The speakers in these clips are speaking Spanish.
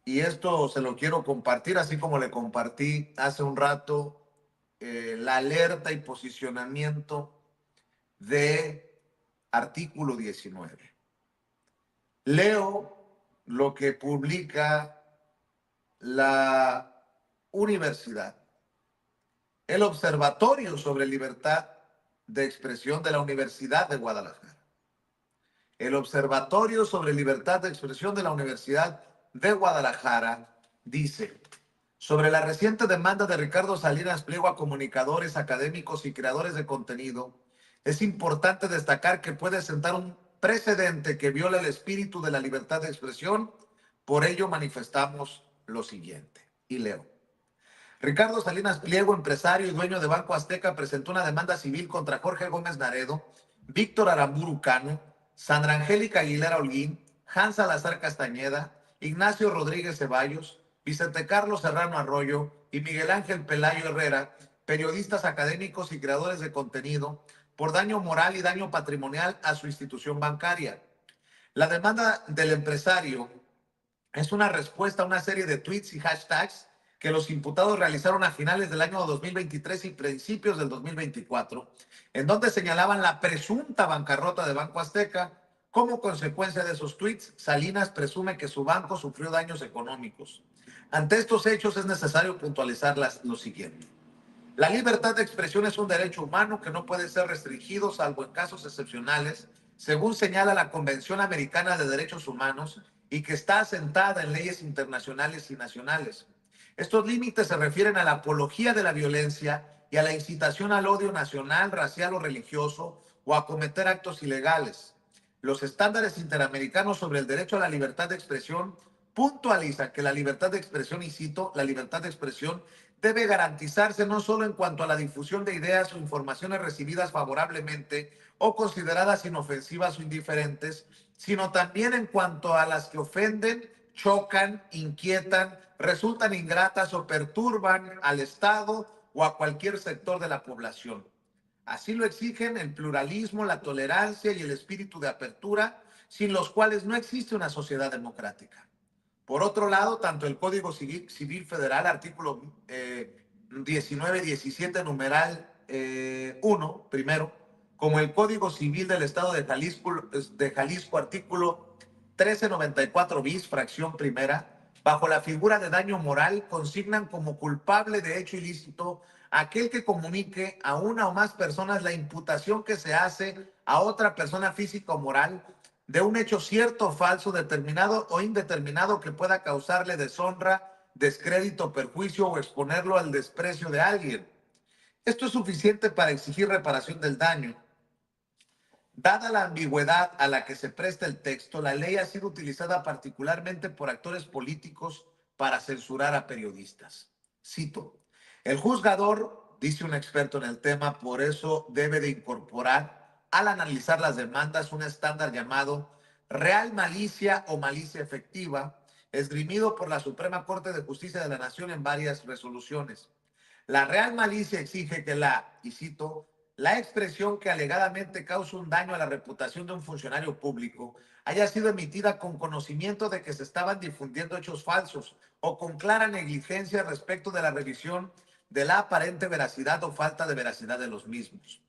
y esto se lo quiero compartir, así como le compartí hace un rato la alerta y posicionamiento de artículo 19. Leo lo que publica la universidad, el Observatorio sobre Libertad de Expresión de la Universidad de Guadalajara. El Observatorio sobre Libertad de Expresión de la Universidad de Guadalajara dice: sobre la reciente demanda de Ricardo Salinas Pliego a comunicadores, académicos y creadores de contenido, es importante destacar que puede sentar un precedente que viola el espíritu de la libertad de expresión. Por ello manifestamos lo siguiente. Y leo: Ricardo Salinas Pliego, empresario y dueño de Banco Azteca, presentó una demanda civil contra Jorge Gómez Naredo, Víctor Aramburu Cano, Sandra Angélica Aguilera Holguín, Hans Salazar Castañeda, Ignacio Rodríguez Ceballos, Vicente Carlos Serrano Arroyo y Miguel Ángel Pelayo Herrera, periodistas académicos y creadores de contenido, por daño moral y daño patrimonial a su institución bancaria. La demanda del empresario es una respuesta a una serie de tweets y hashtags que los imputados realizaron a finales del año 2023 y principios del 2024, en donde señalaban la presunta bancarrota de Banco Azteca. Como consecuencia de esos tweets, Salinas presume que su banco sufrió daños económicos. Ante estos hechos es necesario puntualizar lo siguiente. La libertad de expresión es un derecho humano que no puede ser restringido salvo en casos excepcionales, según señala la Convención Americana de Derechos Humanos, y que está asentada en leyes internacionales y nacionales. Estos límites se refieren a la apología de la violencia y a la incitación al odio nacional, racial o religioso, o a cometer actos ilegales. Los estándares interamericanos sobre el derecho a la libertad de expresión puntualizan que la libertad de expresión, y cito, la libertad de expresión debe garantizarse no solo en cuanto a la difusión de ideas o informaciones recibidas favorablemente o consideradas inofensivas o indiferentes, sino también en cuanto a las que ofenden, chocan, inquietan, resultan ingratas o perturban al Estado o a cualquier sector de la población. Así lo exigen el pluralismo, la tolerancia y el espíritu de apertura, sin los cuales no existe una sociedad democrática. Por otro lado, tanto el Código Civil Federal, artículo 19, 17, numeral 1, primero, como el Código Civil del Estado de Jalisco, artículo 1394 bis, fracción primera, bajo la figura de daño moral, consignan como culpable de hecho ilícito aquel que comunique a una o más personas la imputación que se hace a otra persona física o moral de un hecho cierto o falso, determinado o indeterminado, que pueda causarle deshonra, descrédito, perjuicio o exponerlo al desprecio de alguien. Esto es suficiente para exigir reparación del daño. Dada la ambigüedad a la que se presta el texto, la ley ha sido utilizada particularmente por actores políticos para censurar a periodistas. Cito: el juzgador, dice un experto en el tema, por eso debe de incorporar al analizar las demandas un estándar llamado real malicia o malicia efectiva, esgrimido por la Suprema Corte de Justicia de la Nación en varias resoluciones. La real malicia exige que y cito, la expresión que alegadamente causa un daño a la reputación de un funcionario público haya sido emitida con conocimiento de que se estaban difundiendo hechos falsos o con clara negligencia respecto de la revisión de la aparente veracidad o falta de veracidad de los mismos.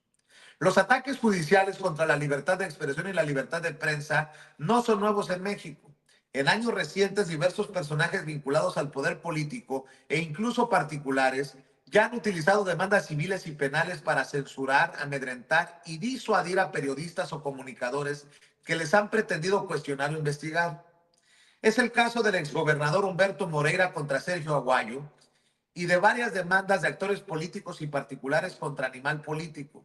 Los ataques judiciales contra la libertad de expresión y la libertad de prensa no son nuevos en México. En años recientes, diversos personajes vinculados al poder político e incluso particulares ya han utilizado demandas civiles y penales para censurar, amedrentar y disuadir a periodistas o comunicadores que les han pretendido cuestionar o investigar. Es el caso del exgobernador Humberto Moreira contra Sergio Aguayo y de varias demandas de actores políticos y particulares contra Animal Político.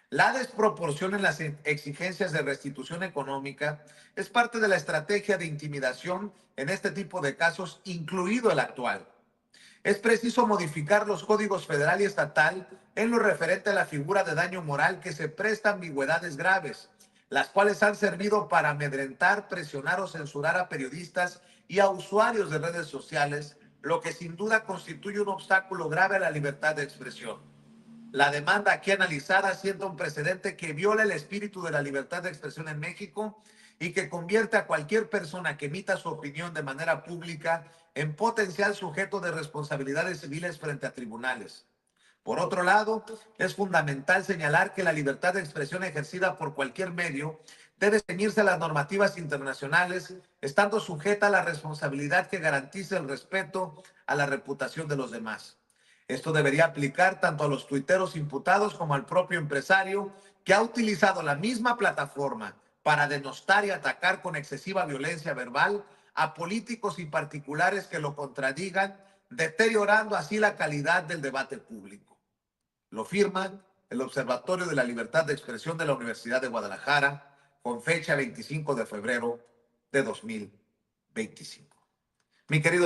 La desproporción en las exigencias de restitución económica es parte de la estrategia de intimidación en este tipo de casos, incluido el actual. Es preciso modificar los códigos federal y estatal en lo referente a la figura de daño moral, que se presta a ambigüedades graves, las cuales han servido para amedrentar, presionar o censurar a periodistas y a usuarios de redes sociales, lo que sin duda constituye un obstáculo grave a la libertad de expresión. La demanda aquí analizada sienta un precedente que viola el espíritu de la libertad de expresión en México y que convierte a cualquier persona que emita su opinión de manera pública en potencial sujeto de responsabilidades civiles frente a tribunales. Por otro lado, es fundamental señalar que la libertad de expresión ejercida por cualquier medio debe ceñirse a las normativas internacionales, estando sujeta a la responsabilidad que garantice el respeto a la reputación de los demás. Esto debería aplicar tanto a los tuiteros imputados como al propio empresario que ha utilizado la misma plataforma para denostar y atacar con excesiva violencia verbal a políticos y particulares que lo contradigan, deteriorando así la calidad del debate público. Lo firman el Observatorio de la Libertad de Expresión de la Universidad de Guadalajara con fecha 25 de febrero de 2025. Mi querido